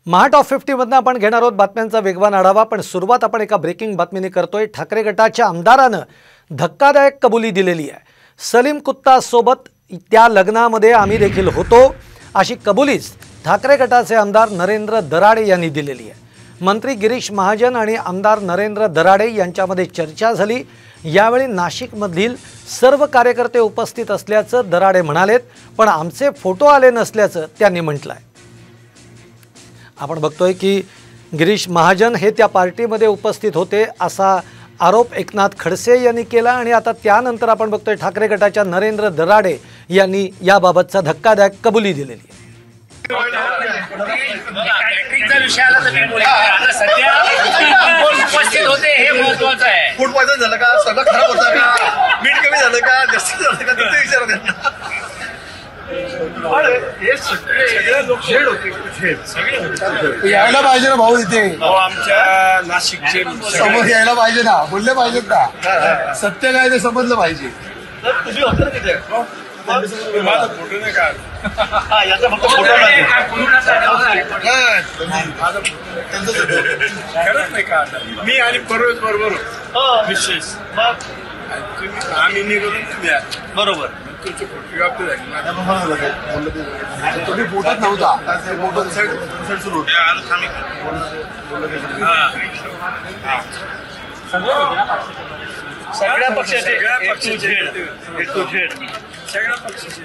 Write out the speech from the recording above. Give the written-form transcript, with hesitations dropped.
महा top 50 मधनं आपण घेणार आहोत बातम्यांचा वेगवान आढावा। पण सुरुवात आपण एका ब्रेकिंग बातमीने करतोय। ठाकरे गटाच्या आमदारानं धक्कादायक कबुली दिलेली आहे। सलीम कुत्ता सोबत त्या लग्नामध्ये आम्ही देखील होतो अशी कबुलीच ठाकरे गटाचे आमदार नरेंद्र दराडे यांनी दिलेली आहे। मंत्री गिरीश महाजन आणि आमदार नरेंद्र दराडे यांच्यामध्ये चर्चा झाली। यावेळी नाशिकमधील सर्व कार्यकर्ते उपस्थित असल्याचं दराडे म्हणालेत, पण आमचे फोटो आले नसल्याचं त्यांनी म्हटलंय। आपण बघतोय की गिरीश महाजन हे त्या पार्टीमध्ये उपस्थित होते असा आरोप एकनाथ खडसे यांनी केला आणि आता त्यानंतर आपण बघतोय ठाकरे गटाच्या नरेंद्र दराडे यांनी याबाबतचा धक्कादायक कबुली दिलेली आहे। फूड पॉइझन झालं का, सगळं खराब होतं का, मीठ कमी झालं का, जास्त झालं का, ते विचार यायला पाहिजे ना भाऊ, इथे आमच्या नाशिकचे समोर यायला पाहिजे ना, बोलले पाहिजेत ना, सत्य काय ते समजलं पाहिजे। तुम्ही होता ना तिथे, माझा फोटो नाही काढ, याचा फक्त फोटो खरंच नाही काढ। मी आणि परवेज बरोबर विशेष आम्ही निघून तुम्ही बरोबर तुमचे फोटो आपले झाले, तुम्ही फोटोच नव्हता, फोटो सुरू सगळ्या पक्षाचे सगळ्या पक्षाचे